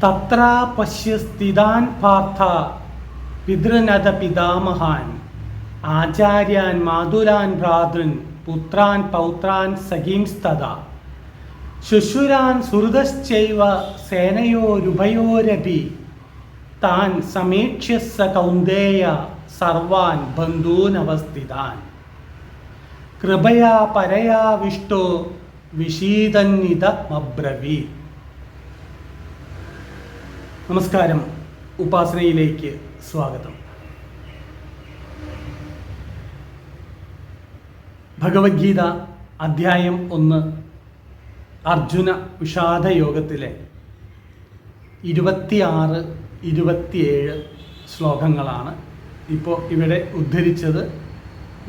തത്ര പശ്യ സ്ഥിതാൻ പാർത്ഥ പിതൃനത പിതാമഹാൻ ആചാര്യാൻ മാതുലാൻ ഭ്രാതൃൻ പുത്രാൻ പൗത്രാൻ സഖീംസ്തഥാ ശുശ്രുരാൻ സുഹൃതശ്ചൈവ സേനയോരുഭയോരപി താൻ സമീക്ഷ്യ സ കൗന്ദേയ സർവാൻ ബന്ധൂനവസ്ഥിതാൻ കൃപയാ പരയാ വിഷ്ടോ വിഷീദന്നിതമബ്രവീത്. നമസ്കാരം, ഉപാസനയിലേക്ക് സ്വാഗതം. ഭഗവത്ഗീത അധ്യായം 1 അർജുന വിഷാദയോഗത്തിലെ 26-27 ശ്ലോകങ്ങളാണ് ഇപ്പോൾ ഇവിടെ ഉദ്ധരിച്ചത്.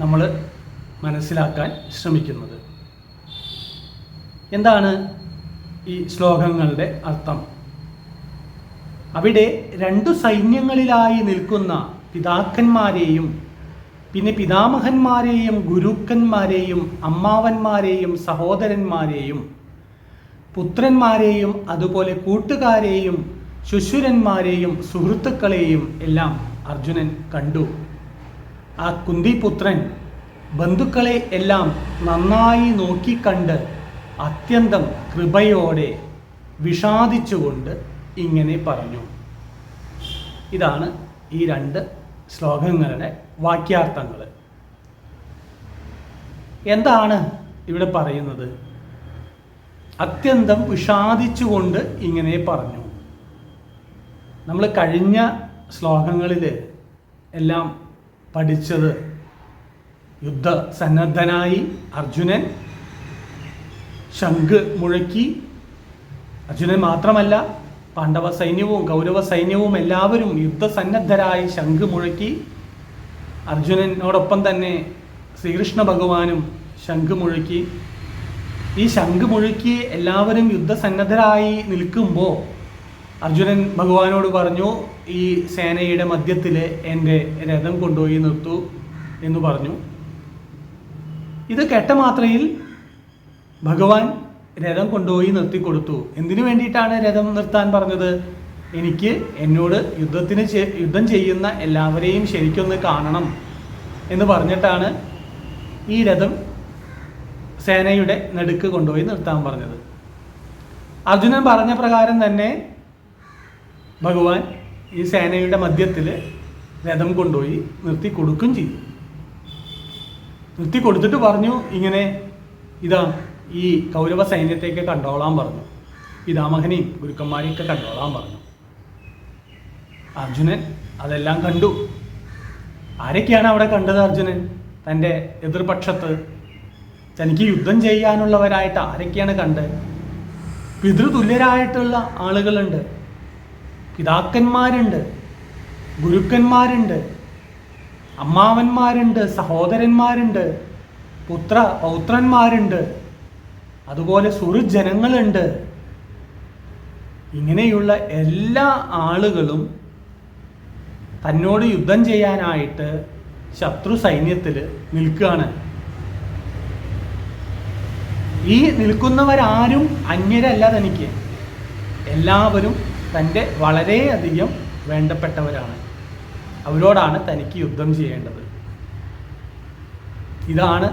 നമ്മൾ മനസ്സിലാക്കാൻ ശ്രമിക്കുന്നത് എന്താണ് ഈ ശ്ലോകങ്ങളുടെ അർത്ഥം? അവിടെ 2 സൈന്യങ്ങളിലായി നിൽക്കുന്ന പിതാക്കന്മാരെയും പിന്നെ പിതാമഹന്മാരെയും ഗുരുക്കന്മാരെയും അമ്മാവന്മാരെയും സഹോദരന്മാരെയും പുത്രന്മാരെയും അതുപോലെ കൂട്ടുകാരെയും ശുശ്രുരന്മാരെയും സുഹൃത്തുക്കളെയും എല്ലാം അർജുനൻ കണ്ടു. ആ കുന്തിപുത്രൻ ബന്ധുക്കളെ എല്ലാം നന്നായി നോക്കിക്കണ്ട് അത്യന്തം കൃപയോടെ വിഷാദിച്ചുകൊണ്ട് ഇങ്ങനെ പറഞ്ഞു. ഇതാണ് ഈ 2 ശ്ലോകങ്ങളുടെ വാക്യാർത്ഥങ്ങൾ. എന്താണ് ഇവിടെ പറയുന്നത്? അത്യന്തം വിഷാദിച്ചുകൊണ്ട് ഇങ്ങനെ പറഞ്ഞു. നമ്മൾ കഴിഞ്ഞ ശ്ലോകങ്ങളിൽ എല്ലാം പഠിച്ചത് യുദ്ധസന്നദ്ധനായി അർജുനൻ ശംഖ് മുഴക്കി. അർജുനൻ മാത്രമല്ല, പാണ്ഡവ സൈന്യവും കൗരവ സൈന്യവും എല്ലാവരും യുദ്ധസന്നദ്ധരായി ശംഖ് മുഴക്കി. അർജുനനോടൊപ്പം തന്നെ ശ്രീകൃഷ്ണ ഭഗവാനും ശംഖ് മുഴക്കി. ഈ ശംഖ് മുഴക്കി എല്ലാവരും യുദ്ധസന്നദ്ധരായി നിൽക്കുമ്പോൾ അർജുനൻ ഭഗവാനോട് പറഞ്ഞു, ഈ സേനയുടെ മധ്യത്തിൽ എൻ്റെ രഥം കൊണ്ടുപോയി നിർത്തൂ എന്ന് പറഞ്ഞു. ഇത് കേട്ട മാത്രയിൽ ഭഗവാൻ രഥം കൊണ്ടുപോയി നിർത്തിക്കൊടുത്തു. എന്തിനു വേണ്ടിയിട്ടാണ് രഥം നിർത്താൻ പറഞ്ഞത്? എനിക്ക് എന്നോട് യുദ്ധം ചെയ്യുന്ന എല്ലാവരെയും ശരിക്കൊന്ന് കാണണം എന്ന് പറഞ്ഞിട്ടാണ് ഈ രഥം സേനയുടെ നടുക്ക് കൊണ്ടുപോയി നിർത്താൻ പറഞ്ഞത്. അർജുനൻ പറഞ്ഞ പ്രകാരം തന്നെ ഭഗവാൻ ഈ സേനയുടെ മധ്യത്തിൽ രഥം കൊണ്ടുപോയി നിർത്തി കൊടുക്കുകയും ചെയ്തു. നിർത്തി കൊടുത്തിട്ട് പറഞ്ഞു, ഇങ്ങനെ ഇതാ ഈ കൗരവ സൈന്യത്തേക്ക് കണ്ടോളാൻ പറഞ്ഞു, പിതാമഹനെയും ഗുരുക്കന്മാരെയൊക്കെ കണ്ടോളാൻ പറഞ്ഞു. അർജുനൻ അതെല്ലാം കണ്ടു. ആരൊക്കെയാണ് അവിടെ കണ്ടത്? അർജുനൻ തൻ്റെ എതിർപക്ഷത്ത് തനിക്ക് യുദ്ധം ചെയ്യാനുള്ളവരായിട്ട് ആരൊക്കെയാണ് കണ്ടത്? പിതൃതുല്യരായിട്ടുള്ള ആളുകളുണ്ട്, പിതാക്കന്മാരുണ്ട്, ഗുരുക്കന്മാരുണ്ട്, അമ്മാവന്മാരുണ്ട്, സഹോദരന്മാരുണ്ട്, പൗത്രന്മാരുണ്ട്, അതുപോലെ സുഹൃജനങ്ങളുണ്ട്. ഇങ്ങനെയുള്ള എല്ലാ ആളുകളും തന്നോട് യുദ്ധം ചെയ്യാനായിട്ട് ശത്രു സൈന്യത്തിൽ നിൽക്കുകയാണ്. ഈ നിൽക്കുന്നവരാരും അന്യരല്ല തനിക്ക്. എല്ലാവരും തൻ്റെ വളരെയധികം വേണ്ടപ്പെട്ടവരാണ്. അവരോടാണ് തനിക്ക് യുദ്ധം ചെയ്യേണ്ടത്. ഇതാണ്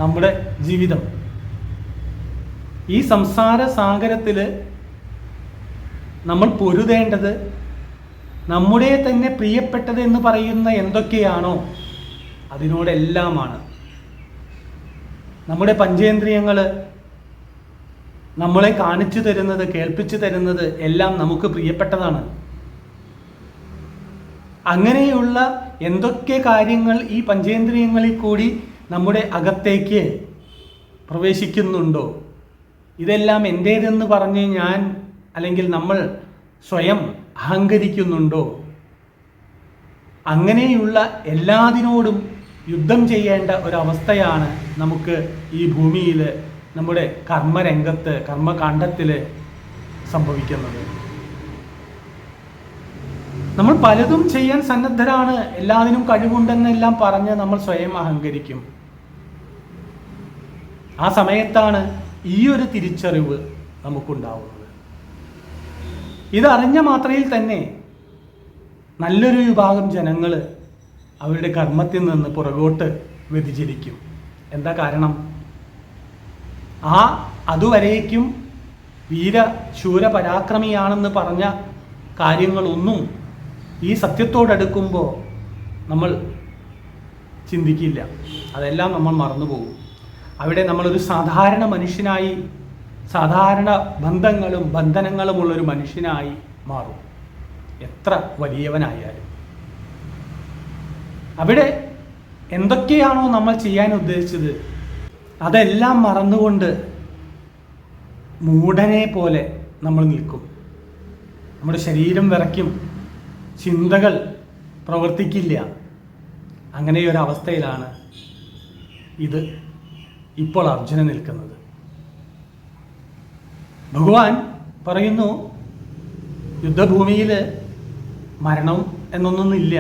നമ്മുടെ ജീവിതം. ഈ സംസാര സാഗരത്തിൽ നമ്മൾ പൊരുതേണ്ടത് നമ്മുടെ തന്നെ പ്രിയപ്പെട്ടത് എന്ന് പറയുന്ന എന്തൊക്കെയാണോ അതിനോടെല്ലാമാണ്. നമ്മുടെ പഞ്ചേന്ദ്രിയങ്ങൾ നമ്മളെ കാണിച്ചു തരുന്നത്, കേൾപ്പിച്ചു തരുന്നത് എല്ലാം നമുക്ക് പ്രിയപ്പെട്ടതാണ്. അങ്ങനെയുള്ള എന്തൊക്കെ കാര്യങ്ങൾ ഈ പഞ്ചേന്ദ്രിയങ്ങളിൽ കൂടി നമ്മുടെ അകത്തേക്ക് പ്രവേശിക്കുന്നുണ്ടോ, ഇതെല്ലാം എൻ്റേതെന്ന് പറഞ്ഞ് ഞാൻ അല്ലെങ്കിൽ നമ്മൾ സ്വയം അഹങ്കരിക്കുന്നുണ്ടോ, അങ്ങനെയുള്ള എല്ലാത്തിനോടും യുദ്ധം ചെയ്യേണ്ട ഒരവസ്ഥയാണ് നമുക്ക് ഈ ഭൂമിയിൽ നമ്മുടെ കർമ്മരംഗത്ത് കർമ്മകാണ്ഡത്തിൽ സംഭവിക്കുന്നത്. നമ്മൾ പലതും ചെയ്യാൻ സന്നദ്ധരാണ്, എല്ലാത്തിനും കഴിവുണ്ടെന്നെല്ലാം പറഞ്ഞ് നമ്മൾ സ്വയം അഹങ്കരിക്കും. ആ സമയത്താണ് ഈ ഒരു തിരിച്ചറിവ് നമുക്കുണ്ടാവുന്നത്. ഇതറിഞ്ഞ മാത്രയിൽ തന്നെ നല്ലൊരു വിഭാഗം ജനങ്ങൾ അവരുടെ കർമ്മത്തിൽ നിന്ന് പുറകോട്ട് വ്യതിചലിക്കും. എന്താ കാരണം? അതുവരേക്കും വീരശൂര പരാക്രമിയാണെന്ന് പറഞ്ഞ കാര്യങ്ങളൊന്നും ഈ സത്യത്തോടടുക്കുമ്പോൾ നമ്മൾ ചിന്തിക്കില്ല. അതെല്ലാം നമ്മൾ മറന്നുപോകും. അവിടെ നമ്മളൊരു സാധാരണ മനുഷ്യനായി, സാധാരണ ബന്ധങ്ങളും ബന്ധനങ്ങളുമുള്ളൊരു മനുഷ്യനായി മാറും, എത്ര വലിയവനായാലും. അവിടെ എന്തൊക്കെയാണോ നമ്മൾ ചെയ്യാൻ ഉദ്ദേശിച്ചത് അതെല്ലാം മറന്നുകൊണ്ട് മൂഢനെ പോലെ നമ്മൾ നിൽക്കും. നമ്മുടെ ശരീരം വിറയ്ക്കും, ചിന്തകൾ പ്രവർത്തിക്കില്ല. അങ്ങനെയൊരവസ്ഥയിലാണ് ഇത് ഇപ്പോൾ അർജുനൻ നിൽക്കുന്നത്. ഭഗവാൻ പറയുന്നു, യുദ്ധഭൂമിയിൽ മരണം എന്നൊന്നുമില്ല.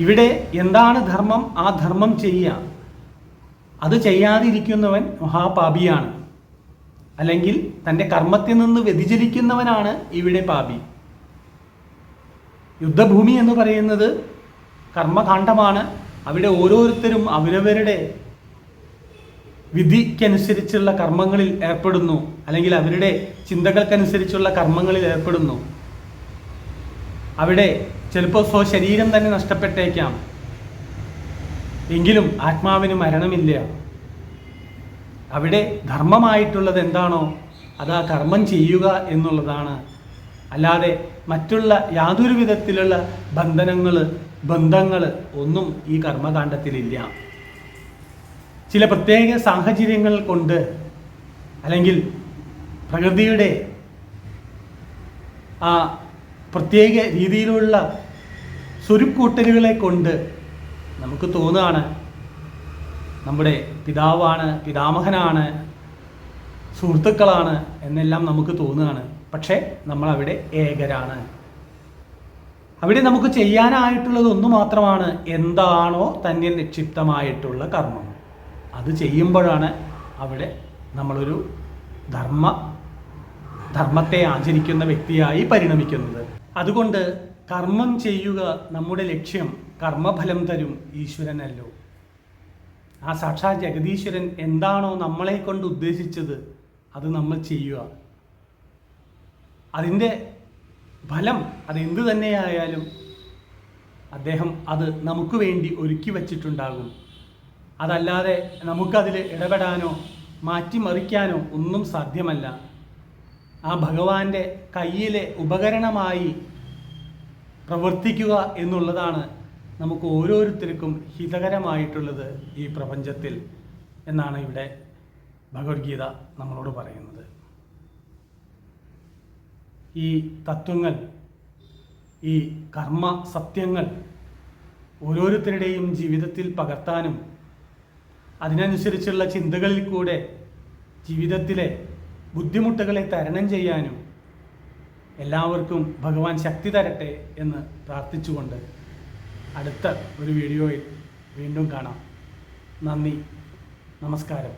ഇവിടെ എന്താണ് ധർമ്മം, ആ ധർമ്മം ചെയ്യുക. അത് ചെയ്യാതിരിക്കുന്നവൻ മഹാപാപിയാണ്, അല്ലെങ്കിൽ തൻ്റെ കർമ്മത്തിൽ നിന്ന് വ്യതിചലിക്കുന്നവനാണ് ഇവിടെ പാപി. യുദ്ധഭൂമി എന്ന് പറയുന്നത് കർമ്മകാണ്ഡമാണ്. അവിടെ ഓരോരുത്തരും അവരവരുടെ വിധിക്കനുസരിച്ചുള്ള കർമ്മങ്ങളിൽ ഏർപ്പെടുന്നു, അല്ലെങ്കിൽ അവരുടെ ചിന്തകൾക്കനുസരിച്ചുള്ള കർമ്മങ്ങളിൽ ഏർപ്പെടുന്നു. അവിടെ ചിലപ്പോൾ സ്വശരീരം തന്നെ നഷ്ടപ്പെട്ടേക്കാം, എങ്കിലും ആത്മാവിന് മരണമില്ല. അവിടെ ധർമ്മമായിട്ടുള്ളത് എന്താണോ അത് ആ കർമ്മം ചെയ്യുക എന്നുള്ളതാണ്. അല്ലാതെ മറ്റുള്ള യാതൊരു വിധത്തിലുള്ള ബന്ധങ്ങൾ ഒന്നും ഈ കർമ്മകാണ്ഡത്തിലില്ല. ചില പ്രത്യേക സാഹചര്യങ്ങൾ കൊണ്ട്, അല്ലെങ്കിൽ പ്രകൃതിയുടെ ആ പ്രത്യേക രീതിയിലുള്ള സ്വരുക്കൂട്ടലുകളെ കൊണ്ട് നമുക്ക് തോന്നുകയാണ് നമ്മുടെ പിതാവാണ്, പിതാമഹനാണ്, സുഹൃത്തുക്കളാണ് എന്നെല്ലാം നമുക്ക് തോന്നുകയാണ്. പക്ഷേ നമ്മളവിടെ ഏകരാണ്. അവിടെ നമുക്ക് ചെയ്യാനായിട്ടുള്ളത് ഒന്നു മാത്രമാണ്, എന്താണോ തന്നെ നിക്ഷിപ്തമായിട്ടുള്ള കർമ്മം അത് ചെയ്യുമ്പോഴാണ് അവിടെ നമ്മളൊരു ധർമ്മത്തെ ആചരിക്കുന്ന വ്യക്തിയായി പരിണമിക്കുന്നത്. അതുകൊണ്ട് കർമ്മം ചെയ്യുക നമ്മുടെ ലക്ഷ്യം. കർമ്മഫലം തരും ഈശ്വരനല്ലോ. ആ സാക്ഷാത് ജഗദീശ്വരൻ എന്താണോ നമ്മളെ കൊണ്ട് ഉദ്ദേശിച്ചത് അത് നമ്മൾ ചെയ്യുക. അതിൻ്റെ ഫലം അതെന്തു തന്നെയായാലും അദ്ദേഹം അത് നമുക്ക് വേണ്ടി ഒരുക്കി വച്ചിട്ടുണ്ടാകും. അതല്ലാതെ നമുക്കതിൽ ഇടപെടാനോ മാറ്റിമറിക്കാനോ ഒന്നും സാധ്യമല്ല. ആ ഭഗവാന്റെ കയ്യിലെ ഉപകരണമായി പ്രവർത്തിക്കുക എന്നുള്ളതാണ് നമുക്ക് ഓരോരുത്തർക്കും ഹിതകരമായിട്ടുള്ളത് ഈ പ്രപഞ്ചത്തിൽ എന്നാണ് ഇവിടെ ഭഗവത്ഗീത നമ്മളോട് പറയുന്നത്. ഈ തത്വങ്ങൾ, ഈ കർമ്മ സത്യങ്ങൾ ഓരോരുത്തരുടെയും ജീവിതത്തിൽ പകർത്താനും അതിനനുസരിച്ചുള്ള ചിന്തകളിൽ കൂടെ ജീവിതത്തിലെ ബുദ്ധിമുട്ടുകളെ തരണം ചെയ്യാനും എല്ലാവർക്കും ഭഗവാൻ ശക്തി തരട്ടെ എന്ന് പ്രാർത്ഥിച്ചുകൊണ്ട് അടുത്ത ഒരു വീഡിയോയിൽ വീണ്ടും കാണാം. നന്ദി, നമസ്കാരം.